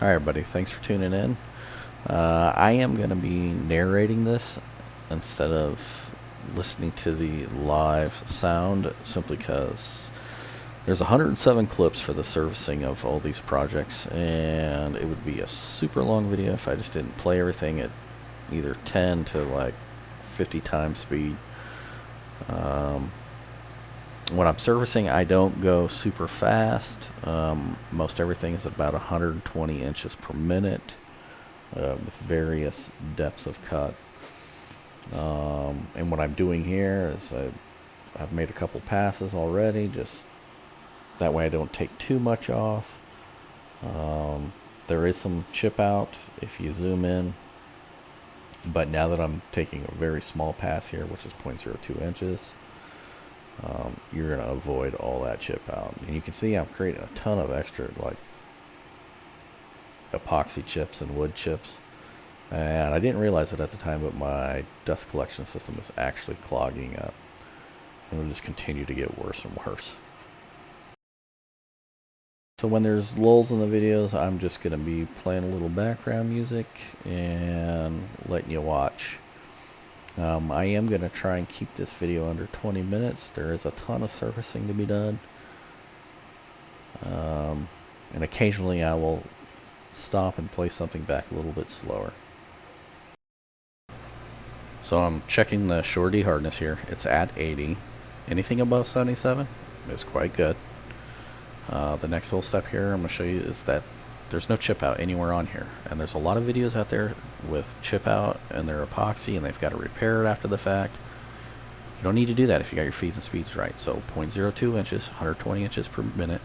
Hi everybody, thanks for tuning in. I am going to be narrating this instead of listening to the live sound simply because there's 107 clips for the servicing of all these projects, and it would be a super long video if I just didn't play everything at either 10 to like 50 times speed. When I'm servicing, I don't go super fast. Most everything is about 120 inches per minute with various depths of cut. And what I'm doing here is I've made a couple passes already, just that way I don't take too much off. There is some chip out if you zoom in, but now that I'm taking a very small pass here, which is 0.02 inches, you're going to avoid all that chip out. And you can see I'm creating a ton of extra like epoxy chips and wood chips. And I didn't realize it at the time, but my dust collection system is actually clogging up. And it'll just continue to get worse and worse. So when there's lulls in the videos, I'm just going to be playing a little background music and letting you watch. I am going to try and keep this video under 20 minutes. There is a ton of surfacing to be done. And occasionally I will stop and play something back a little bit slower. So I'm checking the surety hardness here. It's at 80. Anything above 77 is quite good. The next little step here I'm going to show you is that there's no chip out anywhere on here. And there's a lot of videos out there with chip out and their epoxy and they've got to repair it after the fact. You don't need to do that if you got your feeds and speeds right. So 0.02 inches, 120 inches per minute,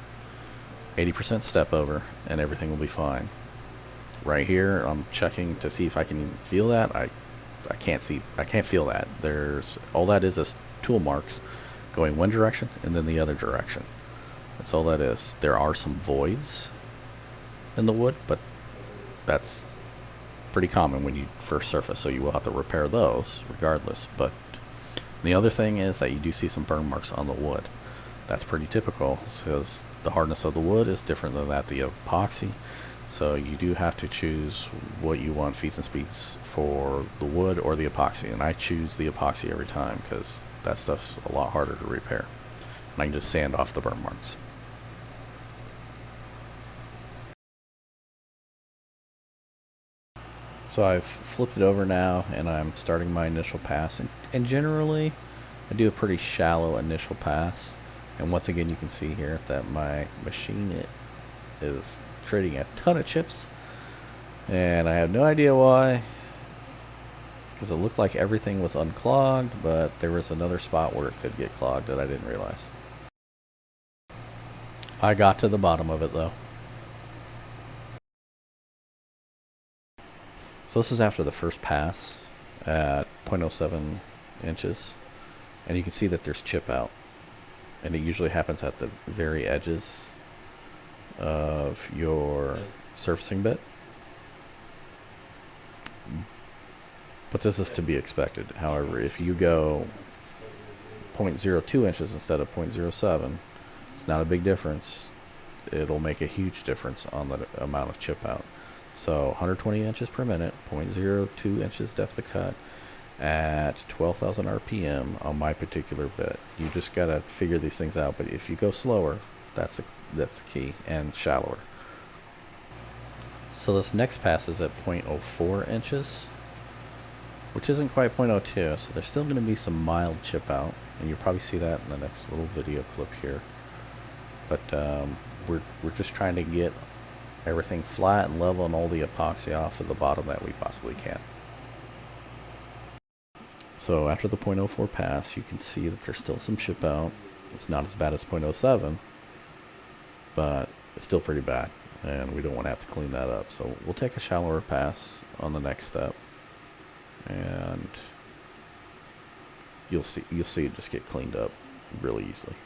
80% step over, and everything will be fine. Right here I'm checking to see if I can even feel that. I can't feel that. All that is tool marks going one direction and then the other direction. That's all that is. There are some voids in the wood, but that's pretty common when you first surface, so you will have to repair those regardless. But the other thing is that you do see some burn marks on the wood. That's pretty typical because the hardness of the wood is different than that the epoxy. So you do have to choose what you want feeds and speeds for the wood or the epoxy. And I choose the epoxy every time because that stuff's a lot harder to repair. And I can just sand off the burn marks. So I've flipped it over now and I'm starting my initial pass. And generally I do a pretty shallow initial pass. And once again you can see here that my machine is creating a ton of chips, and I have no idea why, because it looked like everything was unclogged, but there was another spot where it could get clogged that I didn't realize. I got to the bottom of it though. So this is after the first pass at 0.07 inches, and you can see that there's chip out, and it usually happens at the very edges of your surfacing bit. But this is to be expected. However, if you go 0.02 inches instead of 0.07, it's not a big difference. It'll make a huge difference on the amount of chip out. So 120 inches per minute, 0.02 inches depth of cut at 12,000 RPM on my particular bit. You just gotta figure these things out. But if you go slower, that's the key, and shallower. So this next pass is at 0.04 inches, which isn't quite 0.02, so there's still going to be some mild chip out, and you'll probably see that in the next little video clip here. But we're just trying to get everything flat and level and all the epoxy off of the bottom that we possibly can. So after the 0.04 pass, you can see that there's still some chip out. It's not as bad as 0.07, but it's still pretty bad, and we don't want to have to clean that up. So we'll take a shallower pass on the next step, and you'll see it just get cleaned up really easily.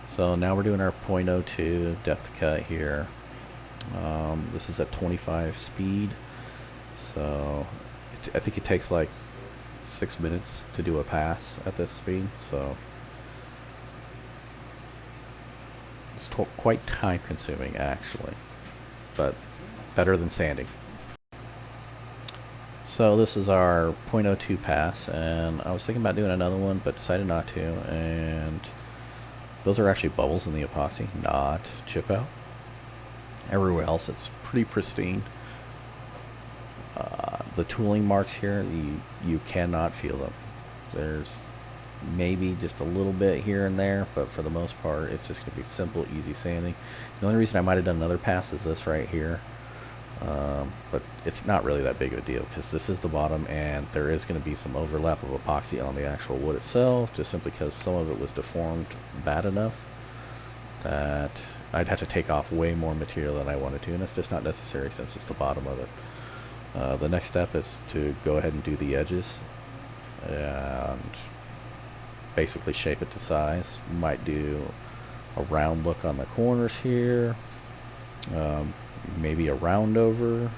So now we're doing our 0.02 depth cut here. This is at 25 speed, so I think it takes like 6 minutes to do a pass at this speed. So It's quite time consuming actually, but better than sanding. So this is our .02 pass, and I was thinking about doing another one, but decided not to, and those are actually bubbles in the epoxy, not chip out. Everywhere else it's pretty pristine. The tooling marks here, you cannot feel them. There's maybe just a little bit here and there, but for the most part it's just going to be simple, easy sanding. The only reason I might have done another pass is this right here. But it's not really that big of a deal because this is the bottom and there is going to be some overlap of epoxy on the actual wood itself, just simply because some of it was deformed bad enough that I'd have to take off way more material than I wanted to, and it's just not necessary since it's the bottom of it. The next step is to go ahead and do the edges and basically shape it to size. Might do a round look on the corners here, maybe a round over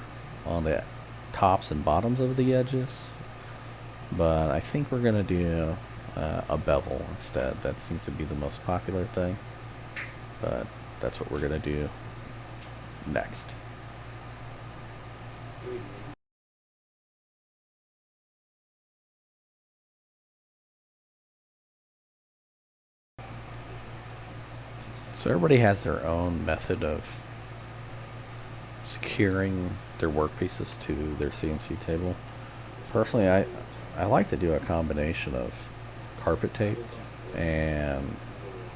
on the tops and bottoms of the edges, but I think we're gonna do a bevel instead. That seems to be the most popular thing, but that's what we're gonna do next. So everybody has their own method of securing their workpieces to their CNC table. Personally, I like to do a combination of carpet tape and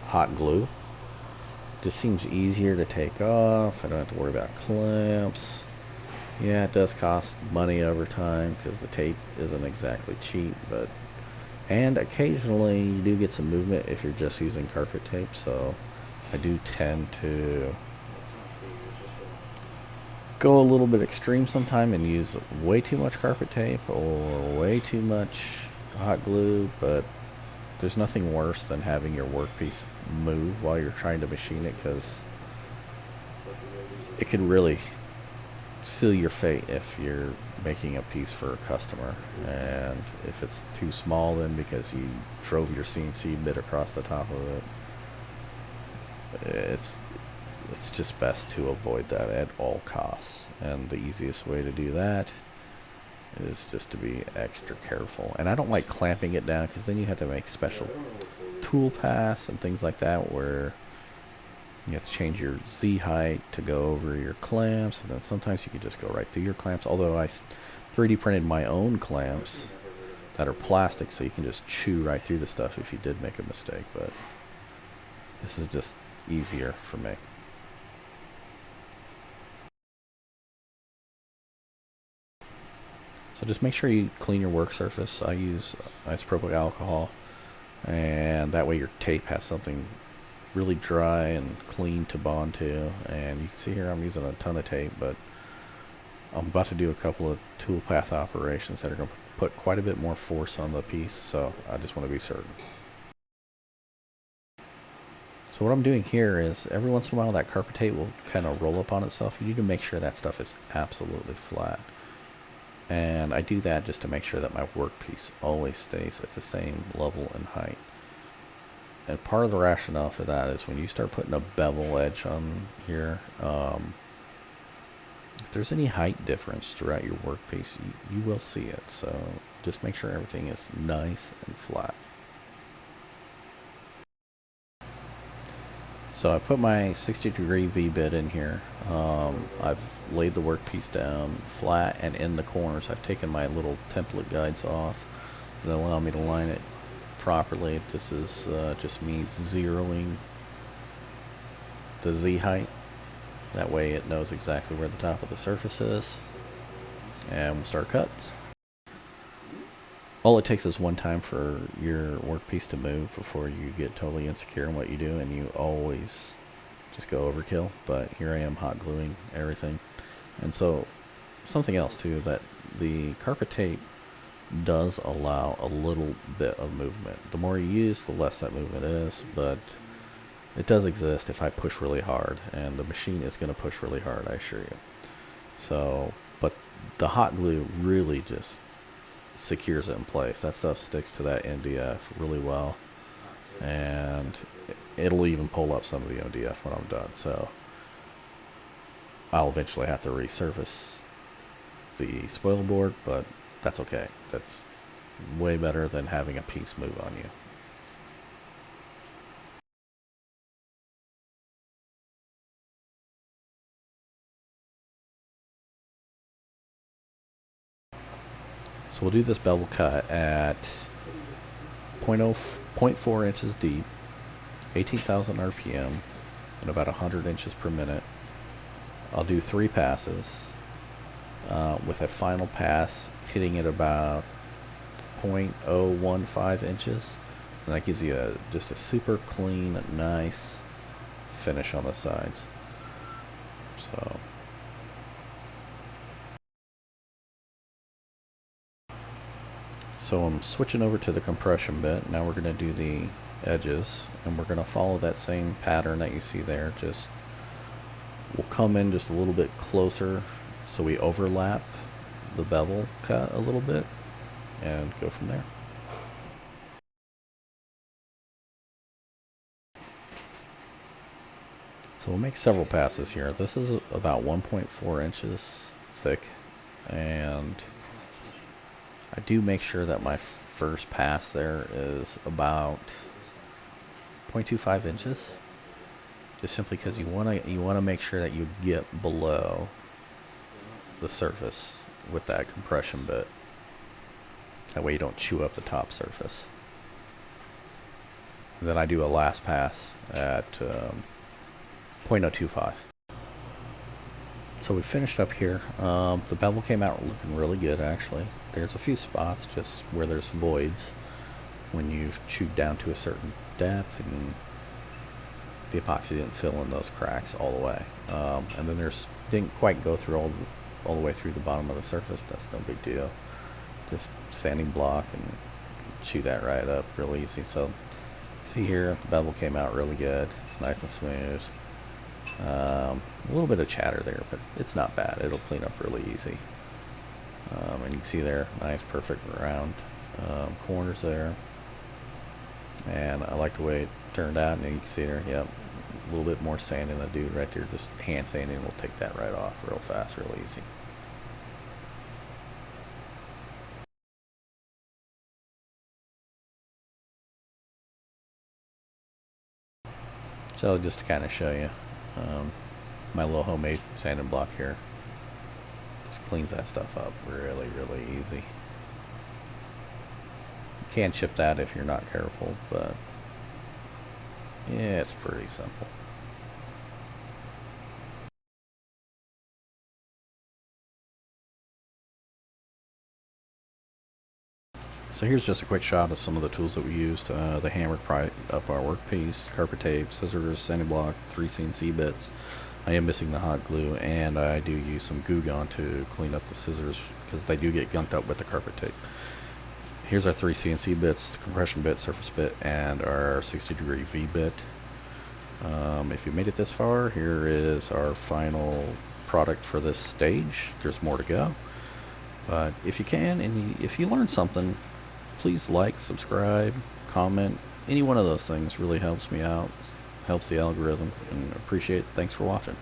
hot glue. Just seems easier to take off. I don't have to worry about clamps. Yeah, it does cost money over time because the tape isn't exactly cheap, but and occasionally you do get some movement if you're just using carpet tape, so I do tend to go a little bit extreme sometime and use way too much carpet tape or way too much hot glue, but there's nothing worse than having your workpiece move while you're trying to machine it, because it could really seal your fate if you're making a piece for a customer, and if it's too small, then because you drove your CNC bit across the top of it, it's just best to avoid that at all costs. And the easiest way to do that is just to be extra careful. And I don't like clamping it down because then you have to make special tool paths and things like that where you have to change your Z height to go over your clamps, and then sometimes you can just go right through your clamps. Although I 3D printed my own clamps that are plastic, so you can just chew right through the stuff if you did make a mistake, but this is just easier for me. So just make sure you clean your work surface. I use isopropyl alcohol, and that way your tape has something really dry and clean to bond to. And you can see here I'm using a ton of tape, but I'm about to do a couple of toolpath operations that are going to put quite a bit more force on the piece, so I just want to be certain. So what I'm doing here is every once in a while that carpet tape will kind of roll up on itself. You need to make sure that stuff is absolutely flat. And I do that just to make sure that my workpiece always stays at the same level and height. And part of the rationale for that is when you start putting a bevel edge on here, if there's any height difference throughout your workpiece, you will see it. So just make sure everything is nice and flat. So I put my 60-degree V-bit in here. I've laid the workpiece down flat, and in the corners I've taken my little template guides off that allow me to line it properly. This is just me zeroing the Z height. That way it knows exactly where the top of the surface is. And we'll start cuts. All it takes is one time for your workpiece to move before you get totally insecure in what you do, and you always just go overkill. But here I am hot gluing everything. And so something else too, that the carpet tape does allow a little bit of movement. The more you use, the less that movement is, but it does exist if I push really hard, and the machine is going to push really hard, I assure you. So, but the hot glue really just secures it in place. That stuff sticks to that NDF really well, and it'll even pull up some of the ODF when I'm done. So I'll eventually have to resurface the spoil board, but that's okay. That's way better than having a piece move on you. So we'll do this bevel cut at 0.4 inches deep, 18,000 RPM, and about 100 inches per minute. I'll do 3 passes, with a final pass hitting at about 0.015 inches. And that gives you just a super clean, nice finish on the sides. So I'm switching over to the compression bit. Now we're going to do the edges, and we're going to follow that same pattern that you see there. Just we'll come in just a little bit closer so we overlap the bevel cut a little bit and go from there. So we'll make several passes here. This is about 1.4 inches thick, and I do make sure that my first pass there is about 0.25 inches, just simply because you want to make sure that you get below the surface with that compression bit. That way you don't chew up the top surface. And then I do a last pass at 0.025. So we finished up here. The bevel came out looking really good, actually. There's a few spots just where there's voids when you've chewed down to a certain depth and the epoxy didn't fill in those cracks all the way. And then didn't quite go through all the way through the bottom of the surface. That's no big deal. Just sanding block and chew that right up real easy. So see here, the bevel came out really good. It's nice and smooth. A little bit of chatter there, but it's not bad. It'll clean up really easy. And you can see there, nice, perfect round corners there. And I like the way it turned out. And you can see there, yep, a little bit more sanding to do right there. Just hand sanding will take that right off real fast, real easy. So just to kind of show you, my little homemade sanding block here just cleans that stuff up really, really easy. You can chip that if you're not careful, but yeah, it's pretty simple. So here's just a quick shot of some of the tools that we used. The hammer to pry up our workpiece, carpet tape, scissors, sanding block, 3 CNC bits. I am missing the hot glue, and I do use some Goo Gone to clean up the scissors because they do get gunked up with the carpet tape. Here's our 3 CNC bits, the compression bit, surface bit, and our 60-degree V bit. If you made it this far, here is our final product for this stage. There's more to go. But if you can, and if you learned something, please like, subscribe, comment. Any one of those things really helps me out, helps the algorithm, and appreciate it. Thanks for watching.